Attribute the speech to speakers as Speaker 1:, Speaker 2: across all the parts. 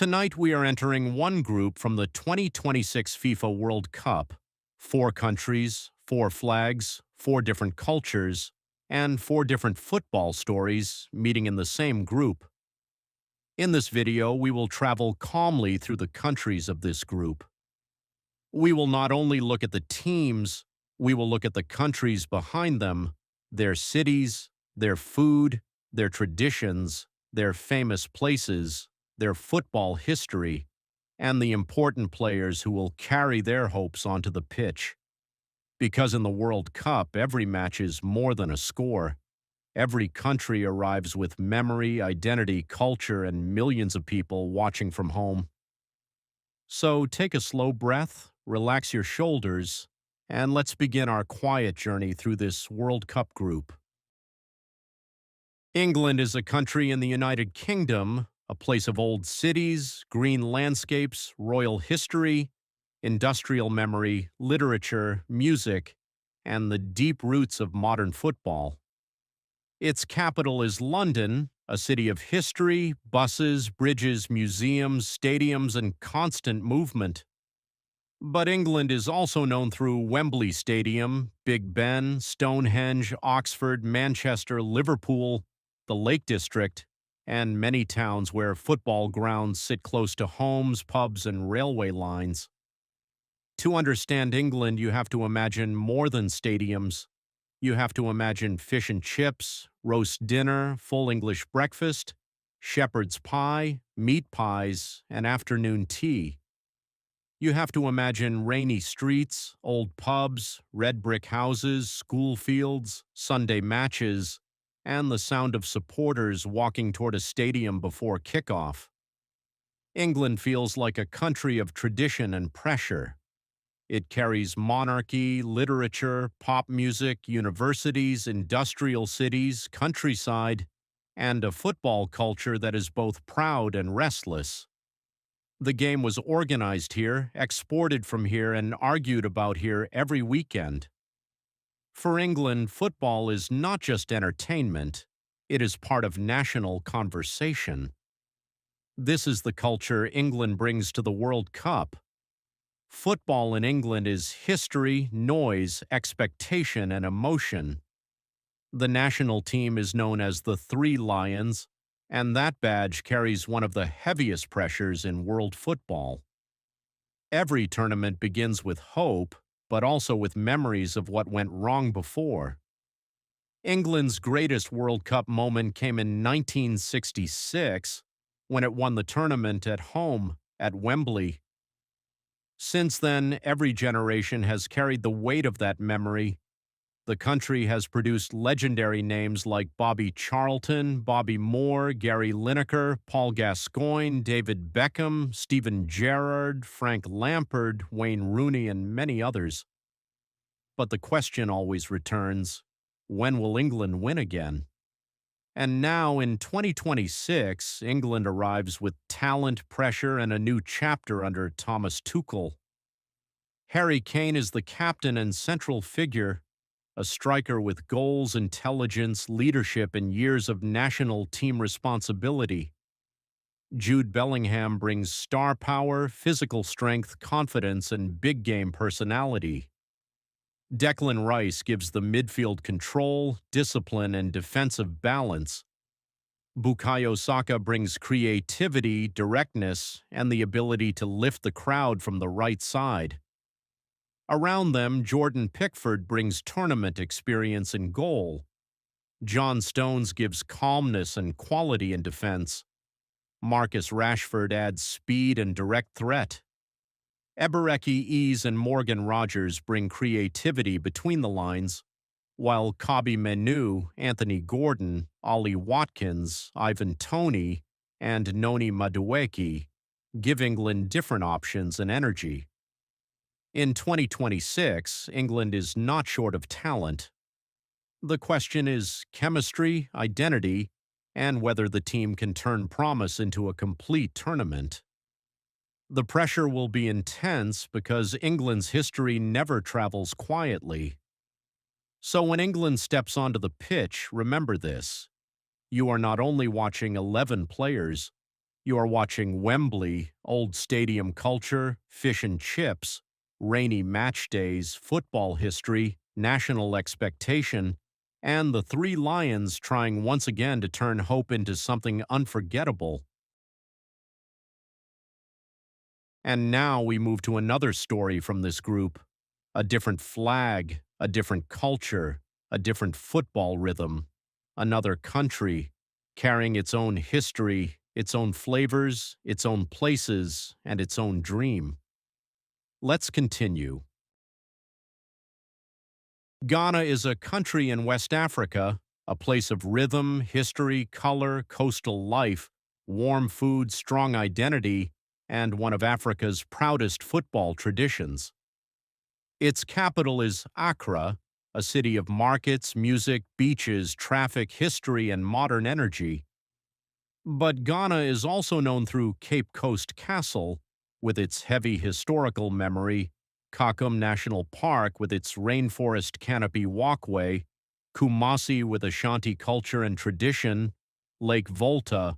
Speaker 1: Tonight we are entering one group from the 2026 FIFA World Cup. 4 countries, 4 flags, 4 different cultures, and 4 different football stories meeting in the same group. In this video, we will travel calmly through the countries of this group. We will not only look at the teams, we will look at the countries behind them, their cities, their food, their traditions, their famous places, their football history, and the important players who will carry their hopes onto the pitch. Because in the World Cup, every match is more than a score. Every country arrives with memory, identity, culture, and millions of people watching from home. So take a slow breath, relax your shoulders, and let's begin our quiet journey through this World Cup group. England is a country in the United Kingdom, a place of old cities, green landscapes, royal history, industrial memory, literature, music, and the deep roots of modern football. Its capital is London, a city of history, buses, bridges, museums, stadiums, and constant movement. But England is also known through Wembley Stadium, Big Ben, Stonehenge, Oxford, Manchester, Liverpool, the Lake District, and many towns where football grounds sit close to homes, pubs, and railway lines. To understand England, you have to imagine more than stadiums. You have to imagine fish and chips, roast dinner, full English breakfast, shepherd's pie, meat pies, and afternoon tea. You have to imagine rainy streets, old pubs, red brick houses, school fields, Sunday matches, and the sound of supporters walking toward a stadium before kickoff. England feels like a country of tradition and pressure. It carries monarchy, literature, pop music, universities, industrial cities, countryside, and a football culture that is both proud and restless. The game was organized here, exported from here, and argued about here every weekend. For England, football is not just entertainment, it is part of national conversation. This is the culture England brings to the World Cup. Football in England is history, noise, expectation, and emotion. The national team is known as the Three Lions, and that badge carries one of the heaviest pressures in world football. Every tournament begins with hope, but also with memories of what went wrong before. England's greatest World Cup moment came in 1966, when it won the tournament at home at Wembley. Since then, every generation has carried the weight of that memory. The country has produced legendary names like Bobby Charlton, Bobby Moore, Gary Lineker, Paul Gascoigne, David Beckham, Steven Gerrard, Frank Lampard, Wayne Rooney, and many others. But the question always returns, when will England win again? And now, in 2026, England arrives with talent, pressure, and a new chapter under Thomas Tuchel. Harry Kane is the captain and central figure, a striker with goals, intelligence, leadership, and years of national team responsibility. Jude Bellingham brings star power, physical strength, confidence, and big game personality. Declan Rice gives the midfield control, discipline, and defensive balance. Bukayo Saka brings creativity, directness, and the ability to lift the crowd from the right side. Around them, Jordan Pickford brings tournament experience in goal. John Stones gives calmness and quality in defense. Marcus Rashford adds speed and direct threat. Ebereki Ease and Morgan Rogers bring creativity between the lines, while Kobbie Mainoo, Anthony Gordon, Ollie Watkins, Ivan Toney, and Noni Madueke give England different options and energy. In 2026, England is not short of talent. The question is chemistry, identity, and whether the team can turn promise into a complete tournament. The pressure will be intense because England's history never travels quietly. So when England steps onto the pitch, remember this. You are not only watching 11 players, You are watching Wembley, old stadium culture, fish and chips, rainy match days, football history, national expectation, and the three lions trying once again to turn hope into something unforgettable. And now we move to another story from this group, a different flag, a different culture, a different football rhythm, another country, carrying its own history, its own flavors, its own places, and its own dream. Let's continue. Ghana is a country in West Africa, a place of rhythm, history, color, coastal life, warm food, strong identity, and one of Africa's proudest football traditions. Its capital is Accra, a city of markets, music, beaches, traffic, history, and modern energy. But Ghana is also known through Cape Coast Castle, with its heavy historical memory, Kakum National Park with its rainforest canopy walkway, Kumasi with Ashanti culture and tradition, Lake Volta,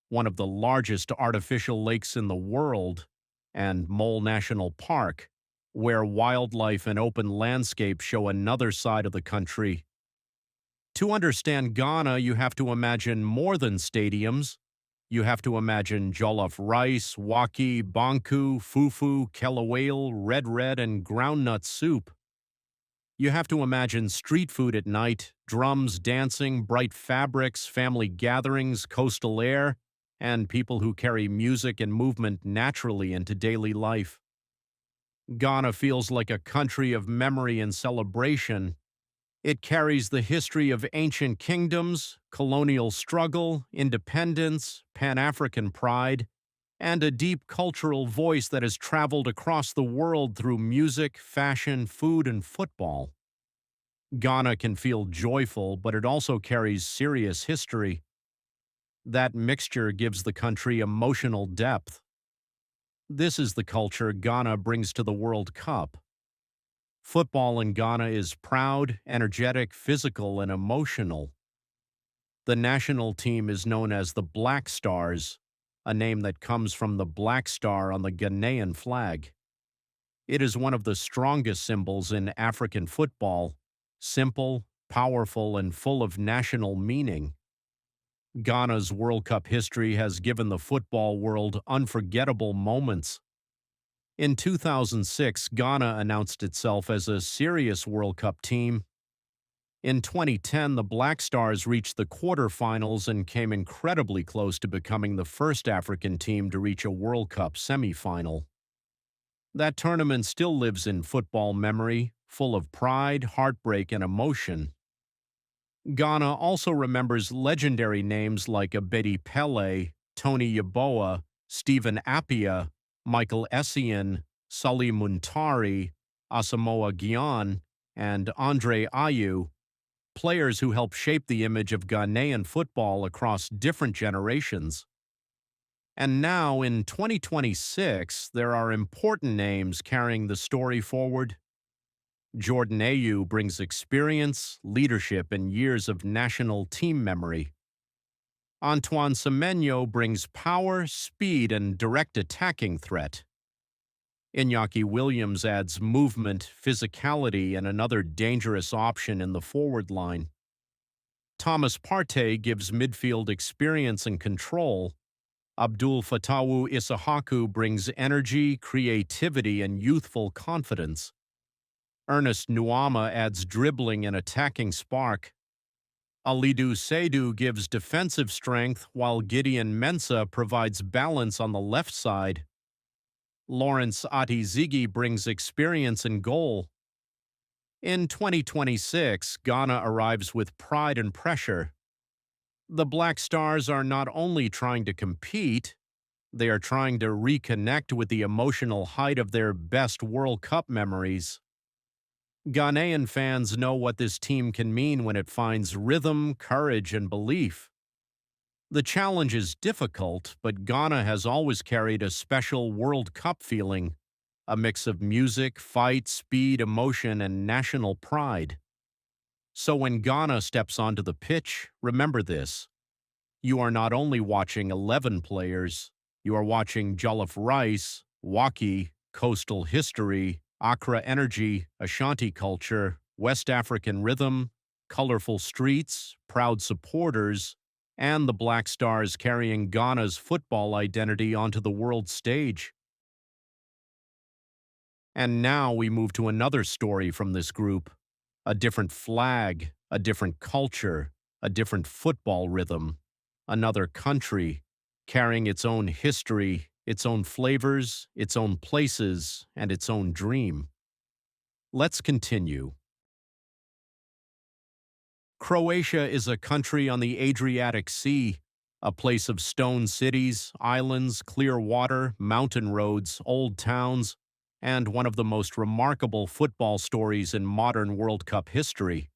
Speaker 1: one of the largest artificial lakes in the world, and Mole National Park, where wildlife and open landscape show another side of the country. To understand Ghana, you have to imagine more than stadiums. You have to imagine jollof rice, waki, banku, fufu, kelawale, red, and groundnut soup. You have to imagine street food at night, drums, dancing, bright fabrics, family gatherings, coastal air, and people who carry music and movement naturally into daily life. Ghana feels like a country of memory and celebration. It carries the history of ancient kingdoms, colonial struggle, independence, Pan-African pride, and a deep cultural voice that has traveled across the world through music, fashion, food, and football. Ghana can feel joyful, but it also carries serious history. That mixture gives the country emotional depth. This is the culture Ghana brings to the World Cup. Football in Ghana is proud, energetic, physical, and emotional. The national team is known as the Black Stars, a name that comes from the black star on the Ghanaian flag. It is one of the strongest symbols in African football, simple, powerful, and full of national meaning. Ghana's World Cup history has given the football world unforgettable moments. In 2006, Ghana announced itself as a serious World Cup team. In 2010, the Black Stars reached the quarterfinals and came incredibly close to becoming the first African team to reach a World Cup semifinal. That tournament still lives in football memory, full of pride, heartbreak, and emotion. Ghana also remembers legendary names like Abedi Pele, Tony Yeboah, Stephen Appiah, Michael Essien, Sully Muntari, Asamoah Gyan, and Andre Ayew, players who helped shape the image of Ghanaian football across different generations. And now, in 2026, there are important names carrying the story forward. Jordan Ayew brings experience, leadership, and years of national team memory. Antoine Semenyo brings power, speed, and direct attacking threat. Iñaki Williams adds movement, physicality, and another dangerous option in the forward line. Thomas Partey gives midfield experience and control. Abdul Fatawu Isahaku brings energy, creativity, and youthful confidence. Ernest Nuama adds dribbling and attacking spark. Alidu Seidu gives defensive strength, while Gideon Mensah provides balance on the left side. Lawrence Ati-Zigi brings experience in goal. In 2026, Ghana arrives with pride and pressure. The Black Stars are not only trying to compete, they are trying to reconnect with the emotional height of their best World Cup memories. Ghanaian fans know what this team can mean when it finds rhythm, courage, and belief. The challenge is difficult, but Ghana has always carried a special World Cup feeling, a mix of music, fight, speed, emotion, and national pride. So when Ghana steps onto the pitch, remember this: you are not only watching 11 players, You are watching jollof rice, waki, coastal history, Accra energy, Ashanti culture, West African rhythm, colorful streets, proud supporters, and the Black Stars carrying Ghana's football identity onto the world stage. And now we move to another story from this group. A different flag, a different culture, a different football rhythm, another country, carrying its own history, its own flavors, its own places, and its own dream. Let's continue. Croatia is a country on the Adriatic Sea, a place of stone cities, islands, clear water, mountain roads, old towns, and one of the most remarkable football stories in modern World Cup history.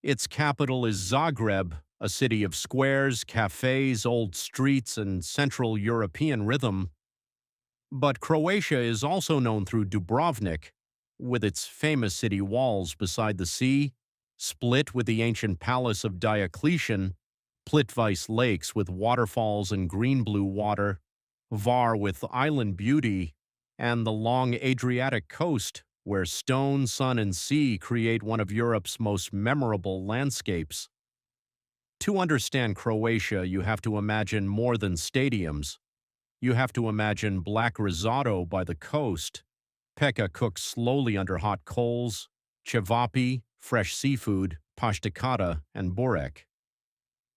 Speaker 1: Its capital is Zagreb, a city of squares, cafes, old streets, and Central European rhythm. But Croatia is also known through Dubrovnik, with its famous city walls beside the sea, Split with the ancient palace of Diocletian, Plitvice lakes with waterfalls and green-blue water, Var with island beauty, and the long Adriatic coast, where stone, sun, and sea create one of Europe's most memorable landscapes. To understand Croatia, you have to imagine more than stadiums. You have to imagine black risotto by the coast, peka cooked slowly under hot coals, cevapi, fresh seafood, pashtakada, and burek.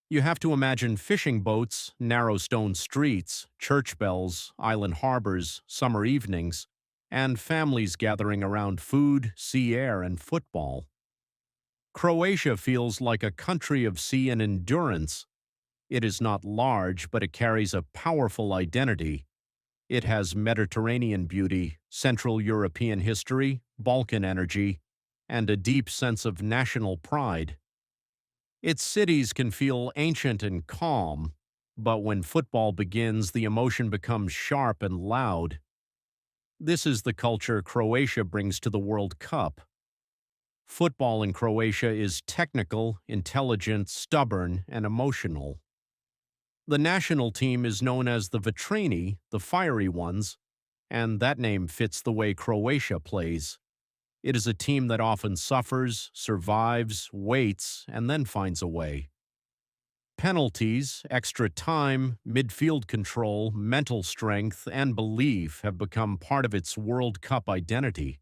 Speaker 1: You have to imagine fishing boats, narrow stone streets, church bells, island harbors, summer evenings, and families gathering around food, sea air, and football. Croatia feels like a country of sea and endurance. It is not large, but it carries a powerful identity. It has Mediterranean beauty, Central European history, Balkan energy, and a deep sense of national pride. Its cities can feel ancient and calm, but when football begins, the emotion becomes sharp and loud. This is the culture Croatia brings to the World Cup. Football in Croatia is technical, intelligent, stubborn, and emotional. The national team is known as the Vetrani, the Fiery Ones, and that name fits the way Croatia plays. It is a team that often suffers, survives, waits, and then finds a way. Penalties, extra time, midfield control, mental strength, and belief have become part of its World Cup identity.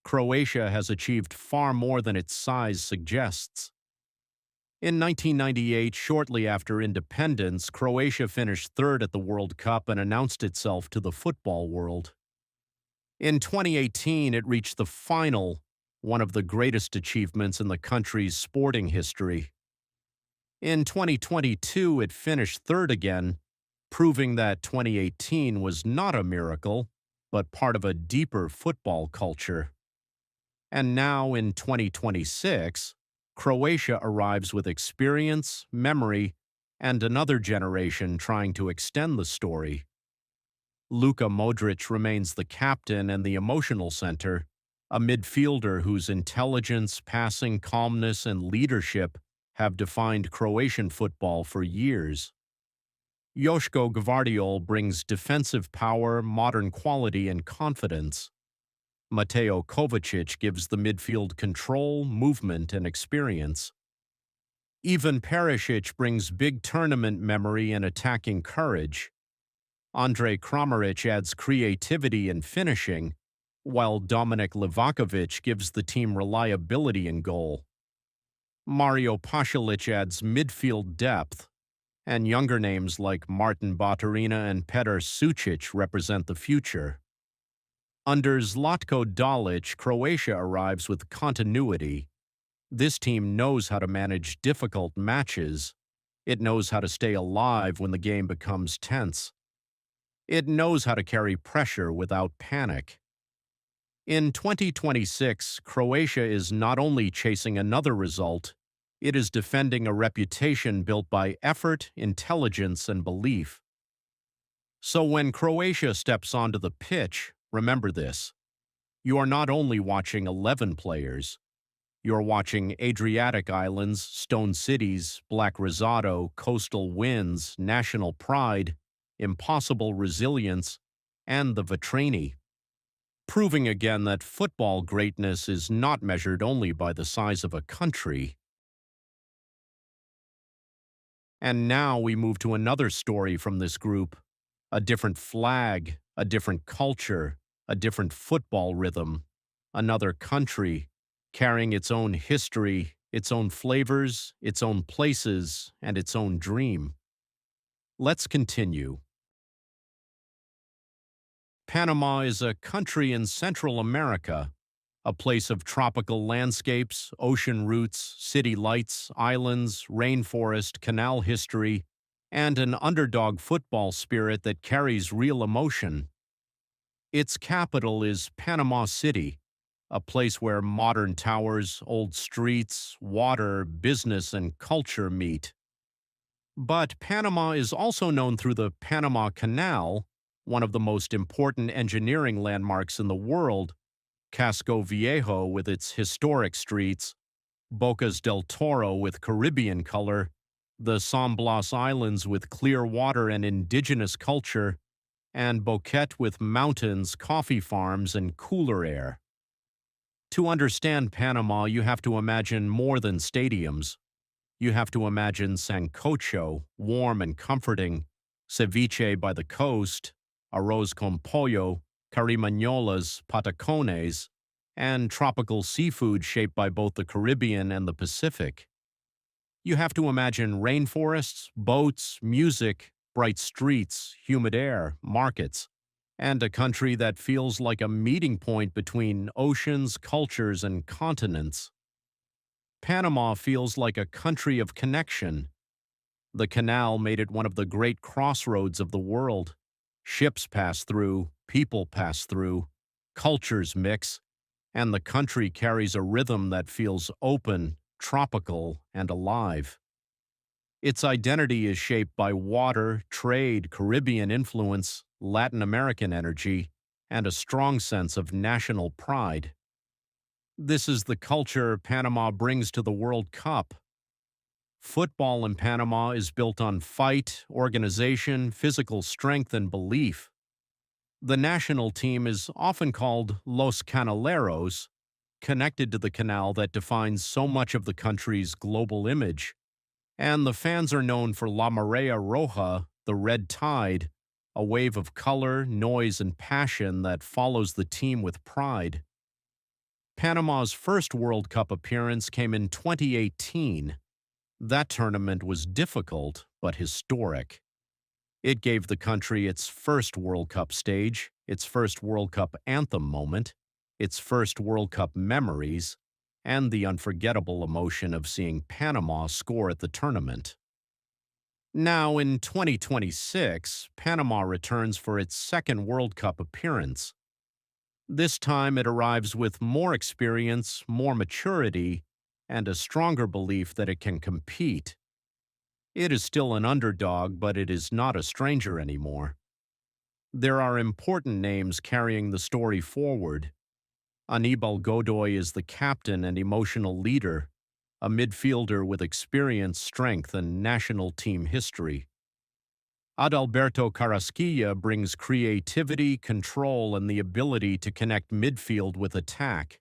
Speaker 1: Croatia has achieved far more than its size suggests. In 1998, shortly after independence, Croatia finished third at the World Cup and announced itself to the football world. In 2018, it reached the final, one of the greatest achievements in the country's sporting history. In 2022, it finished third again, proving that 2018 was not a miracle, but part of a deeper football culture. And now, in 2026, Croatia arrives with experience, memory, and another generation trying to extend the story. Luka Modric remains the captain and the emotional center, a midfielder whose intelligence, passing, calmness, and leadership have defined Croatian football for years. Joško Gvardiol brings defensive power, modern quality, and confidence. Mateo Kovacic gives the midfield control, movement, and experience. Ivan Perisic brings big tournament memory and attacking courage. Andrej Kramaric adds creativity and finishing, while Dominik Livakovic gives the team reliability in goal. Mario Pasalic adds midfield depth, and younger names like Martin Baturina and Petar Sucic represent the future. Under Zlatko Dalic, Croatia arrives with continuity. This team knows how to manage difficult matches. It knows how to stay alive when the game becomes tense. It knows how to carry pressure without panic. In 2026, Croatia is not only chasing another result, it is defending a reputation built by effort, intelligence, and belief. So when Croatia steps onto the pitch, remember this. You are not only watching 11 players, you are watching Adriatic islands, stone cities, black risotto, coastal winds, national pride, impossible resilience, and the Vetrini, proving again that football greatness is not measured only by the size of a country. And now we move to another story from this group, a different flag, a different culture, a different football rhythm, another country, carrying its own history, its own flavors, its own places, and its own dream. Let's continue. Panama is a country in Central America, a place of tropical landscapes, ocean routes, city lights, islands, rainforest, canal history, and an underdog football spirit that carries real emotion. Its capital is Panama City, a place where modern towers, old streets, water, business, and culture meet. But Panama is also known through the Panama Canal, one of the most important engineering landmarks in the world, Casco Viejo with its historic streets, Bocas del Toro with Caribbean color, the San Blas Islands with clear water and indigenous culture, and Boquete with mountains, coffee farms, and cooler air. To understand Panama, you have to imagine more than stadiums. You have to imagine sancocho, warm and comforting, ceviche by the coast, arroz con pollo, carimañolas, patacones, and tropical seafood shaped by both the Caribbean and the Pacific. You have to imagine rainforests, boats, music, bright streets, humid air, markets, and a country that feels like a meeting point between oceans, cultures, and continents. Panama feels like a country of connection. The canal made it one of the great crossroads of the world. Ships pass through, people pass through, cultures mix, and the country carries a rhythm that feels open, tropical, and alive. Its identity is shaped by water, trade, Caribbean influence, Latin American energy, and a strong sense of national pride. This is the culture Panama brings to the World Cup. Football in Panama is built on fight, organization, physical strength, and belief. The national team is often called Los Canaleros, connected to the canal that defines so much of the country's global image. And the fans are known for La Marea Roja, the red tide, a wave of color, noise, and passion that follows the team with pride. Panama's first World Cup appearance came in 2018. That tournament was difficult, but historic. It gave the country its first World Cup stage, its first World Cup anthem moment, its first World Cup memories, and the unforgettable emotion of seeing Panama score at the tournament. Now, in 2026, Panama returns for its second World Cup appearance. This time it arrives with more experience, more maturity, and a stronger belief that it can compete. It is still an underdog, but it is not a stranger anymore. There are important names carrying the story forward. Anibal Godoy is the captain and emotional leader, a midfielder with experience, strength, and national team history. Adalberto Carrasquilla brings creativity, control, and the ability to connect midfield with attack.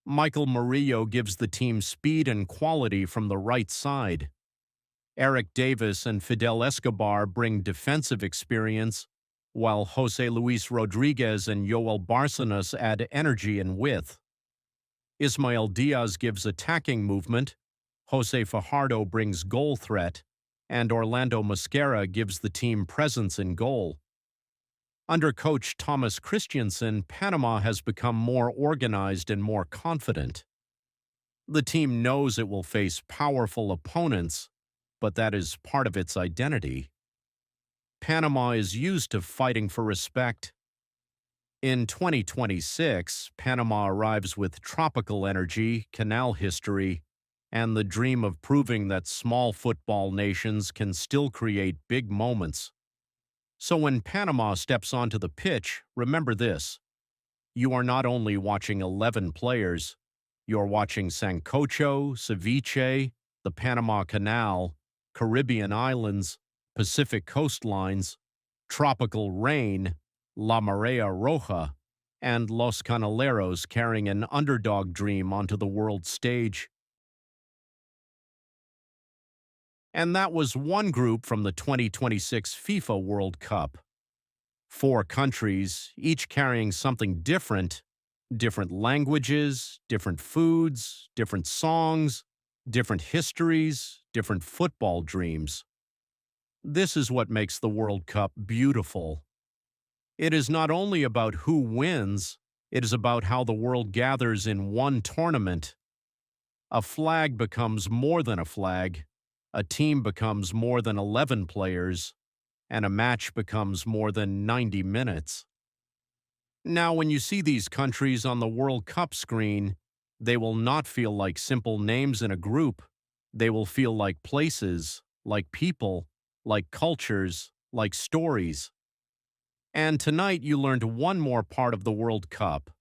Speaker 1: Michael Murillo gives the team speed and quality from the right side. Eric Davis and Fidel Escobar bring defensive experience, while Jose Luis Rodriguez and Joel Barcenas add energy and width. Ismael Diaz gives attacking movement, Jose Fajardo brings goal threat, and Orlando Mosquera gives the team presence in goal. Under coach Thomas Christiansen, Panama has become more organized and more confident. The team knows it will face powerful opponents, but that is part of its identity. Panama is used to fighting for respect. In 2026, Panama arrives with tropical energy, canal history, and the dream of proving that small football nations can still create big moments. So when Panama steps onto the pitch, remember this: you are not only watching 11 players, you're watching sancocho, ceviche, the Panama Canal, Caribbean islands, Pacific coastlines, tropical rain, La Marea Roja, and Los Canaleros carrying an underdog dream onto the world stage. And that was one group from the 2026 FIFA World Cup. Four countries, each carrying something different, different languages, different foods, different songs, different histories, different football dreams. This is what makes the World Cup beautiful. It is not only about who wins, it is about how the world gathers in one tournament. A flag becomes more than a flag, a team becomes more than 11 players, and a match becomes more than 90 minutes. Now, when you see these countries on the World Cup screen, they will not feel like simple names in a group. They will feel like places, like people, like cultures, like stories. And tonight you learned one more part of the World Cup,